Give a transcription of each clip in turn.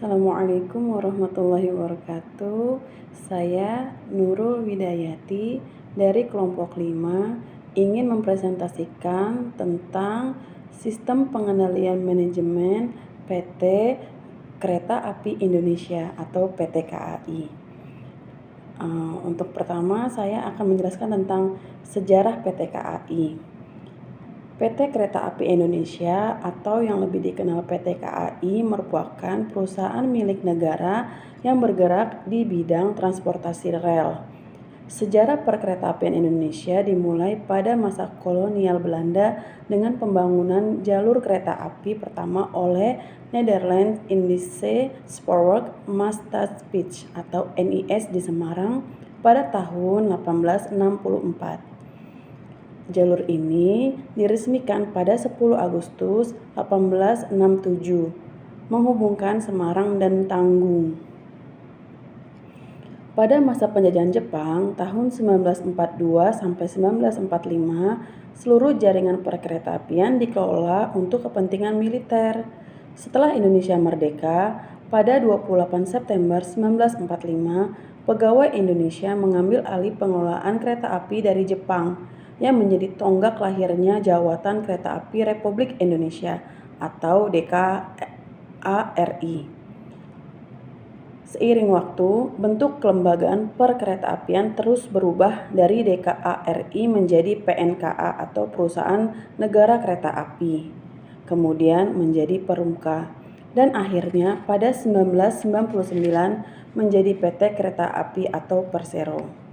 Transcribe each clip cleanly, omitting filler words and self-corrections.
Assalamualaikum warahmatullahi wabarakatuh. Saya Nurul Widayati dari kelompok 5 ingin mempresentasikan tentang sistem pengendalian manajemen PT Kereta Api Indonesia atau PT KAI. Untuk pertama saya akan menjelaskan tentang sejarah PT KAI. PT Kereta Api Indonesia atau yang lebih dikenal PT KAI merupakan perusahaan milik negara yang bergerak di bidang transportasi rel. Sejarah perkeretaapian Indonesia dimulai pada masa kolonial Belanda dengan pembangunan jalur kereta api pertama oleh Nederlands Indische Spoorweg Maatschappij atau NIS di Semarang pada tahun 1864. Jalur ini diresmikan pada 10 Agustus 1867, menghubungkan Semarang dan Tanggung. Pada masa penjajahan Jepang tahun 1942 sampai 1945, seluruh jaringan perkeretaapian dikelola untuk kepentingan militer. Setelah Indonesia merdeka, pada 28 September 1945, pegawai Indonesia mengambil alih pengelolaan kereta api dari Jepang, yang menjadi tonggak lahirnya Jawatan Kereta Api Republik Indonesia atau DKARI. Seiring waktu, bentuk kelembagaan perkeretaapian terus berubah dari DKARI menjadi PNKA atau Perusahaan Negara Kereta Api, kemudian menjadi Perumka, dan akhirnya pada 1999 menjadi PT Kereta Api atau Persero.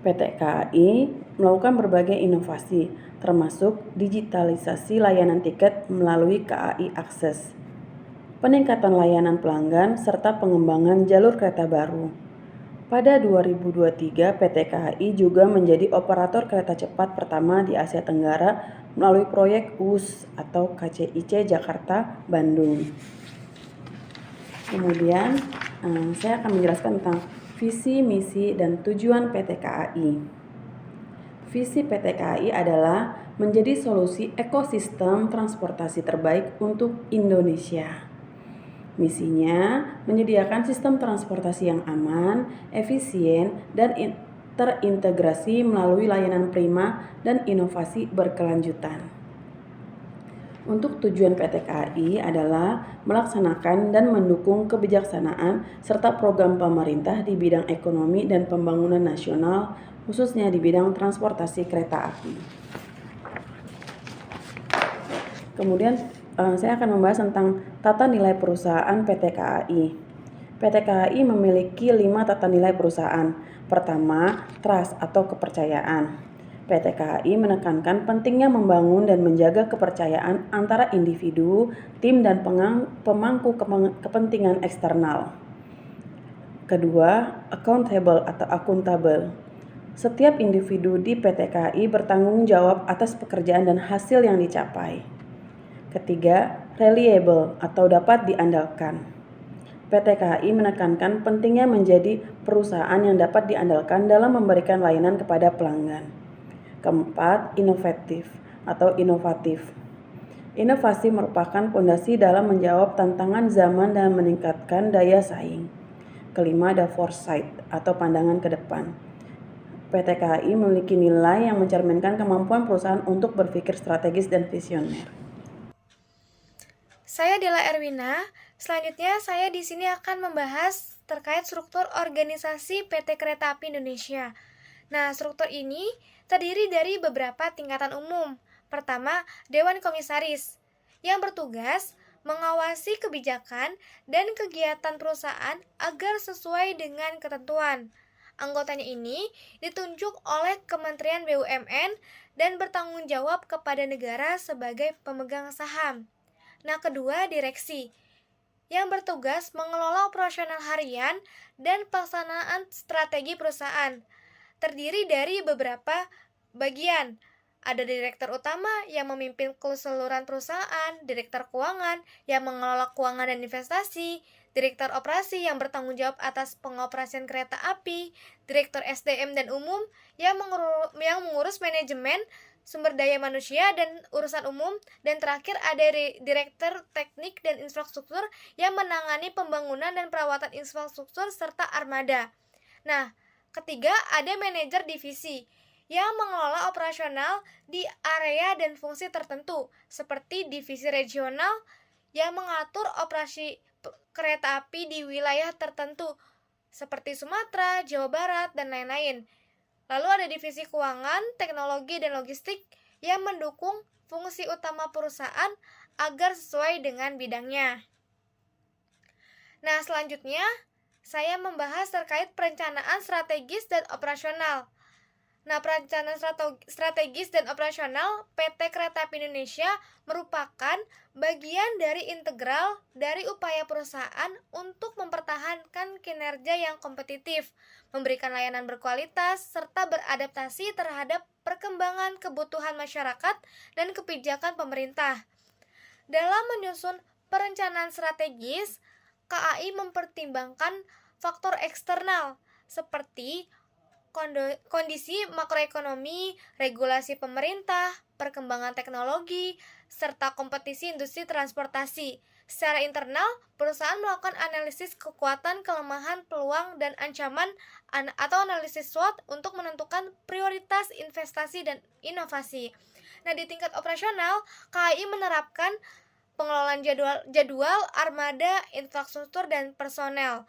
PT KAI melakukan berbagai inovasi, termasuk digitalisasi layanan tiket melalui KAI Akses, peningkatan layanan pelanggan, serta pengembangan jalur kereta baru. Pada 2023, PT KAI juga menjadi operator kereta cepat pertama di Asia Tenggara melalui proyek WUS atau KCIC Jakarta-Bandung. Kemudian, saya akan menjelaskan tentang visi, misi, dan tujuan PT KAI. Visi PT KAI adalah menjadi solusi ekosistem transportasi terbaik untuk Indonesia. Misinya menyediakan sistem transportasi yang aman, efisien, dan terintegrasi melalui layanan prima dan inovasi berkelanjutan. Untuk tujuan PT KAI adalah melaksanakan dan mendukung kebijaksanaan serta program pemerintah di bidang ekonomi dan pembangunan nasional, khususnya di bidang transportasi kereta api. Kemudian saya akan membahas tentang tata nilai perusahaan PT KAI. PT KAI memiliki 5 tata nilai perusahaan. Pertama, trust atau kepercayaan. PT KAI menekankan pentingnya membangun dan menjaga kepercayaan antara individu, tim, dan pemangku kepentingan eksternal. Kedua, accountable atau akuntabel. Setiap individu di PT KAI bertanggung jawab atas pekerjaan dan hasil yang dicapai. Ketiga, reliable atau dapat diandalkan. PT KAI menekankan pentingnya menjadi perusahaan yang dapat diandalkan dalam memberikan layanan kepada pelanggan. Keempat, inovatif atau inovatif. Inovasi merupakan fondasi dalam menjawab tantangan zaman dan meningkatkan daya saing. Kelima, ada foresight atau pandangan ke depan. PT KAI memiliki nilai yang mencerminkan kemampuan perusahaan untuk berpikir strategis dan visioner. Saya Dela Erwina. Selanjutnya saya di sini akan membahas terkait struktur organisasi PT Kereta Api Indonesia. Nah, struktur ini terdiri dari beberapa tingkatan umum. Pertama, Dewan Komisaris yang bertugas mengawasi kebijakan dan kegiatan perusahaan agar sesuai dengan ketentuan. Anggotanya ini ditunjuk oleh Kementerian BUMN dan bertanggung jawab kepada negara sebagai pemegang saham. Nah, kedua, direksi yang bertugas mengelola operasional harian dan pelaksanaan strategi perusahaan. Terdiri dari beberapa bagian. Ada direktur utama yang memimpin keseluruhan perusahaan, direktur keuangan yang mengelola keuangan dan investasi, direktur operasi yang bertanggung jawab atas pengoperasian kereta api, direktur SDM dan umum yang mengurus manajemen sumber daya manusia dan urusan umum, dan terakhir ada direktur teknik dan infrastruktur yang menangani pembangunan dan perawatan infrastruktur serta armada. Nah, ketiga ada manajer divisi yang mengelola operasional di area dan fungsi tertentu, seperti divisi regional yang mengatur operasi kereta api di wilayah tertentu, seperti Sumatera, Jawa Barat, dan lain-lain. Lalu ada divisi keuangan, teknologi, dan logistik yang mendukung fungsi utama perusahaan agar sesuai dengan bidangnya. Nah, selanjutnya saya membahas terkait perencanaan strategis dan operasional. Nah, perencanaan strategis dan operasional PT Kereta Api Indonesia merupakan bagian dari integral dari upaya perusahaan untuk mempertahankan kinerja yang kompetitif, memberikan layanan berkualitas, serta beradaptasi terhadap perkembangan kebutuhan masyarakat dan kebijakan pemerintah. Dalam menyusun perencanaan strategis, KAI mempertimbangkan faktor eksternal seperti kondisi makroekonomi, regulasi pemerintah, perkembangan teknologi, serta kompetisi industri transportasi. Secara internal, perusahaan melakukan analisis kekuatan, kelemahan, peluang, dan ancaman atau analisis SWOT untuk menentukan prioritas investasi dan inovasi. Nah, di tingkat operasional, KAI menerapkan pengelolaan jadwal, armada, infrastruktur, dan personel.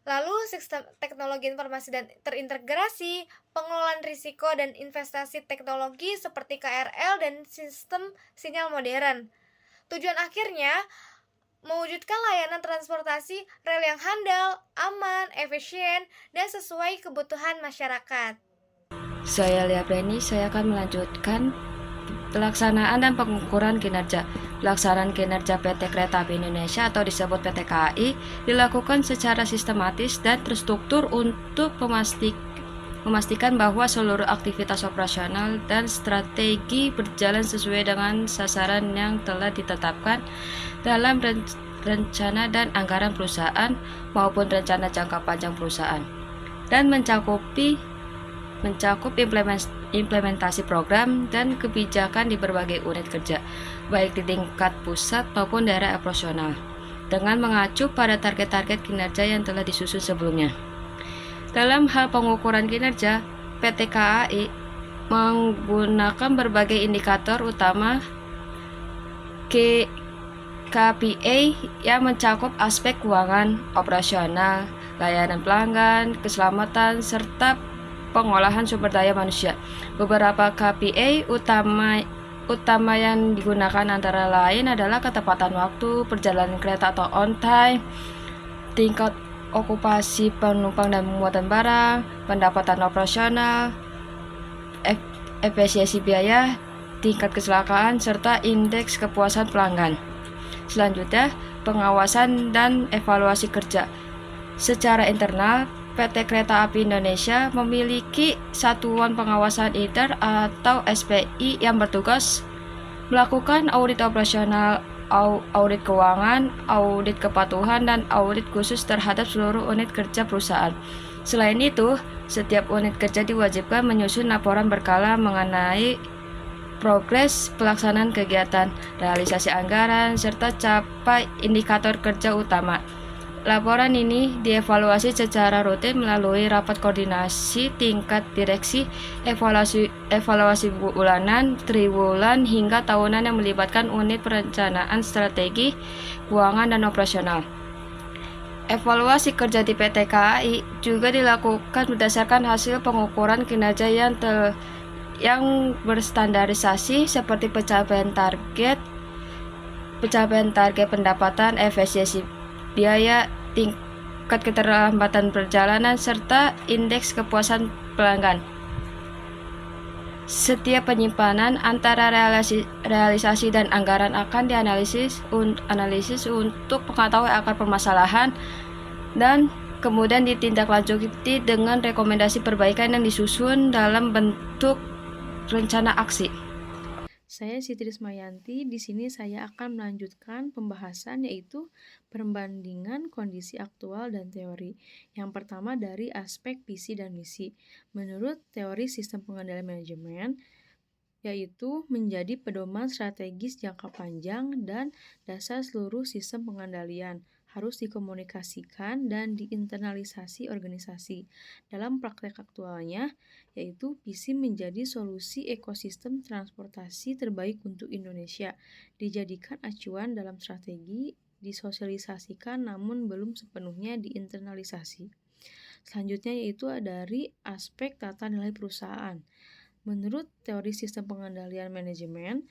Lalu sistem teknologi informasi dan terintegrasi, pengelolaan risiko dan investasi teknologi seperti KRL dan sistem sinyal modern. Tujuan akhirnya mewujudkan layanan transportasi rel yang handal, aman, efisien, dan sesuai kebutuhan masyarakat. Saya Lia Preni, saya akan melanjutkan pelaksanaan dan pengukuran kinerja. Pelaksanaan kinerja PT Kereta Api Indonesia atau disebut PT KAI dilakukan secara sistematis dan terstruktur untuk memastikan bahwa seluruh aktivitas operasional dan strategi berjalan sesuai dengan sasaran yang telah ditetapkan dalam rencana dan anggaran perusahaan maupun rencana jangka panjang perusahaan, dan mencakup implementasi program dan kebijakan di berbagai unit kerja, baik di tingkat pusat maupun daerah operasional, dengan mengacu pada target-target kinerja yang telah disusun sebelumnya. Dalam hal pengukuran kinerja, PT KAI menggunakan berbagai indikator utama KPI yang mencakup aspek keuangan, operasional, layanan pelanggan, keselamatan, serta pengolahan sumber daya manusia. Beberapa KPI utama yang digunakan antara lain adalah ketepatan waktu, perjalanan kereta atau on time, tingkat okupasi penumpang dan muatan barang, pendapatan operasional, efisiensi biaya, tingkat kecelakaan, serta indeks kepuasan pelanggan. Selanjutnya, pengawasan dan evaluasi kerja. Secara internal, PT Kereta Api Indonesia memiliki Satuan Pengawasan Inter atau SPI yang bertugas melakukan audit operasional, audit keuangan, audit kepatuhan, dan audit khusus terhadap seluruh unit kerja perusahaan. Selain itu, setiap unit kerja diwajibkan menyusun laporan berkala mengenai progres pelaksanaan kegiatan, realisasi anggaran, serta capai indikator kerja utama. Laporan ini dievaluasi secara rutin melalui rapat koordinasi tingkat direksi, evaluasi bulanan, triwulan, hingga tahunan yang melibatkan unit perencanaan strategi, keuangan, dan operasional. Evaluasi kerja di PT KAI juga dilakukan berdasarkan hasil pengukuran kinerja yang berstandarisasi seperti pencapaian target pendapatan, efisiensi biaya, tingkat keterlambatan perjalanan, serta indeks kepuasan pelanggan. Setiap penyimpanan antara realisasi dan anggaran akan dianalisis untuk mengetahui akar permasalahan dan kemudian ditindaklanjuti dengan rekomendasi perbaikan yang disusun dalam bentuk rencana aksi. Saya Siti Rismayanti. Di sini saya akan melanjutkan pembahasan yaitu perbandingan kondisi aktual dan teori. Yang pertama dari aspek visi dan misi. Menurut teori sistem pengendalian manajemen, yaitu menjadi pedoman strategis jangka panjang dan dasar seluruh sistem pengendalian, harus dikomunikasikan dan diinternalisasi organisasi. Dalam praktek aktualnya, yaitu visi menjadi solusi ekosistem transportasi terbaik untuk Indonesia, dijadikan acuan dalam strategi, disosialisasikan namun belum sepenuhnya diinternalisasi. Selanjutnya yaitu dari aspek tata nilai perusahaan. Menurut teori sistem pengendalian manajemen,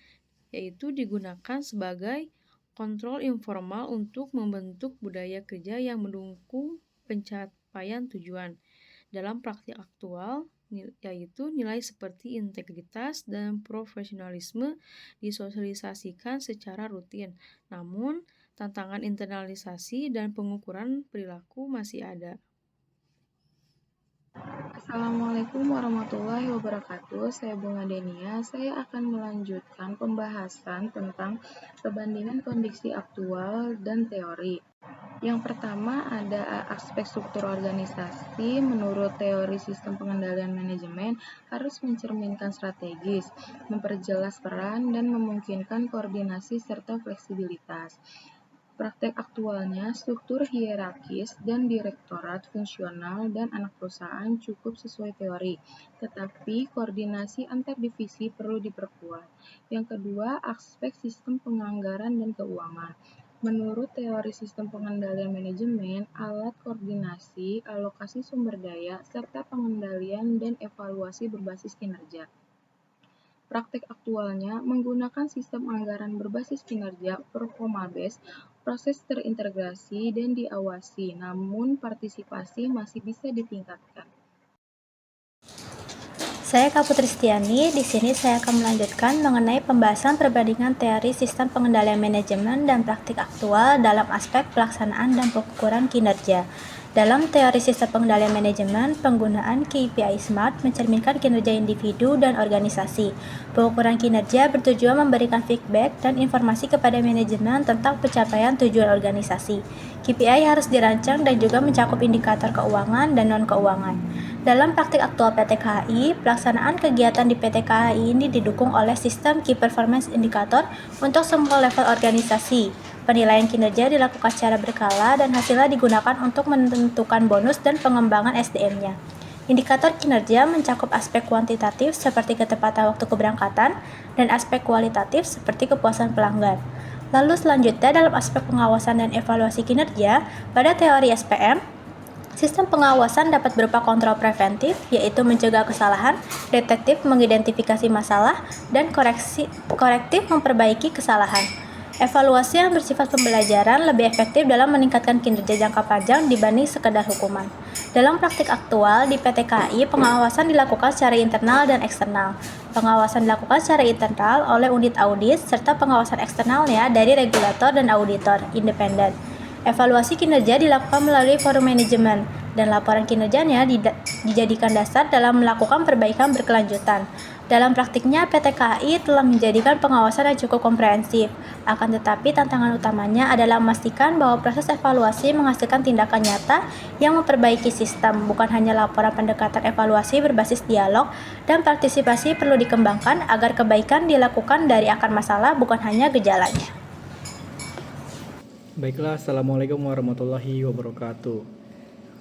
yaitu digunakan sebagai kontrol informal untuk membentuk budaya kerja yang mendukung pencapaian tujuan. Dalam praktik aktual, yaitu nilai seperti integritas dan profesionalisme disosialisasikan secara rutin. Namun, tantangan internalisasi dan pengukuran perilaku masih ada. Assalamualaikum warahmatullahi wabarakatuh. Saya Bunga Denia. Saya akan melanjutkan pembahasan tentang perbandingan kondisi aktual dan teori. Yang pertama ada aspek struktur organisasi. Menurut teori sistem pengendalian manajemen harus mencerminkan strategis, memperjelas peran, dan memungkinkan koordinasi serta fleksibilitas. Praktek aktualnya, struktur hierarkis dan direktorat fungsional dan anak perusahaan cukup sesuai teori, tetapi koordinasi antar divisi perlu diperkuat. Yang kedua, aspek sistem penganggaran dan keuangan. Menurut teori sistem pengendalian manajemen, alat koordinasi, alokasi sumber daya, serta pengendalian dan evaluasi berbasis kinerja. Praktek aktualnya menggunakan sistem anggaran berbasis kinerja performa-based, proses terintegrasi dan diawasi, namun partisipasi masih bisa ditingkatkan. Saya Kak Putri Setiani. Di sini saya akan melanjutkan mengenai pembahasan perbandingan teori sistem pengendalian manajemen dan praktik aktual dalam aspek pelaksanaan dan pengukuran kinerja. Dalam teori sistem pengendalian manajemen, penggunaan KPI SMART mencerminkan kinerja individu dan organisasi. Pengukuran kinerja bertujuan memberikan feedback dan informasi kepada manajemen tentang pencapaian tujuan organisasi. KPI harus dirancang dan juga mencakup indikator keuangan dan non-keuangan. Dalam praktik aktual PT KAI, pelaksanaan kegiatan di PT KAI ini didukung oleh sistem Key Performance Indicator untuk semua level organisasi. Penilaian kinerja dilakukan secara berkala dan hasilnya digunakan untuk menentukan bonus dan pengembangan SDM-nya. Indikator kinerja mencakup aspek kuantitatif seperti ketepatan waktu keberangkatan dan aspek kualitatif seperti kepuasan pelanggan. Lalu selanjutnya dalam aspek pengawasan dan evaluasi kinerja, pada teori SPM, sistem pengawasan dapat berupa kontrol preventif, yaitu mencegah kesalahan, detektif mengidentifikasi masalah, dan korektif memperbaiki kesalahan. Evaluasi yang bersifat pembelajaran lebih efektif dalam meningkatkan kinerja jangka panjang dibanding sekedar hukuman. Dalam praktik aktual di PT KAI, pengawasan dilakukan secara internal dan eksternal. Pengawasan dilakukan secara internal oleh unit audit, serta pengawasan eksternalnya dari regulator dan auditor independen. Evaluasi kinerja dilakukan melalui forum manajemen, dan laporan kinerjanya dijadikan dasar dalam melakukan perbaikan berkelanjutan. Dalam praktiknya, PT KAI telah menjadikan pengawasan yang cukup komprehensif. Akan tetapi, tantangan utamanya adalah memastikan bahwa proses evaluasi menghasilkan tindakan nyata yang memperbaiki sistem, bukan hanya laporan. Pendekatan evaluasi berbasis dialog dan partisipasi perlu dikembangkan agar kebaikan dilakukan dari akar masalah, bukan hanya gejalanya. Baiklah, Assalamualaikum warahmatullahi wabarakatuh.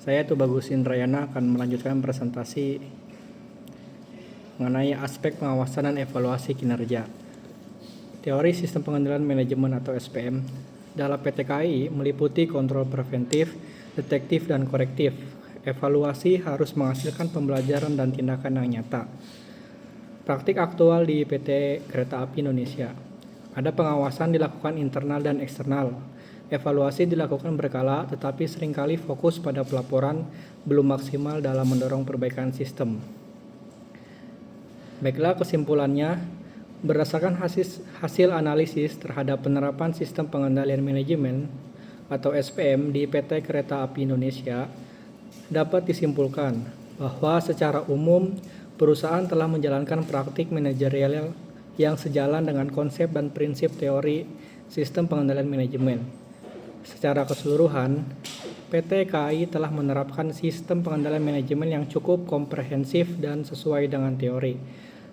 Saya Tubagus Indrayana akan melanjutkan presentasi mengenai aspek pengawasan dan evaluasi kinerja. Teori sistem pengendalian manajemen atau SPM dalam PT KAI meliputi kontrol preventif, detektif, dan korektif. Evaluasi harus menghasilkan pembelajaran dan tindakan yang nyata. Praktik aktual di PT Kereta Api Indonesia. Ada pengawasan dilakukan internal dan eksternal. Evaluasi dilakukan berkala, tetapi seringkali fokus pada pelaporan belum maksimal dalam mendorong perbaikan sistem. Baiklah, kesimpulannya, berdasarkan hasil analisis terhadap penerapan sistem pengendalian manajemen atau SPM di PT Kereta Api Indonesia, dapat disimpulkan bahwa secara umum perusahaan telah menjalankan praktik manajerial yang sejalan dengan konsep dan prinsip teori sistem pengendalian manajemen. Secara keseluruhan, PT KAI telah menerapkan sistem pengendalian manajemen yang cukup komprehensif dan sesuai dengan teori.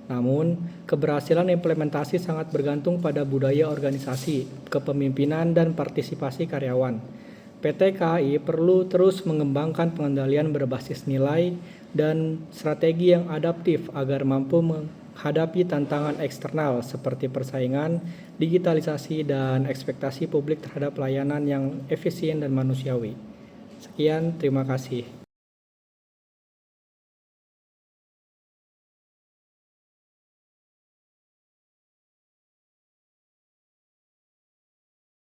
Namun, keberhasilan implementasi sangat bergantung pada budaya organisasi, kepemimpinan, dan partisipasi karyawan. PT KAI perlu terus mengembangkan pengendalian berbasis nilai dan strategi yang adaptif agar mampu menghadapi tantangan eksternal seperti persaingan, digitalisasi, dan ekspektasi publik terhadap layanan yang efisien dan manusiawi. Sekian, terima kasih.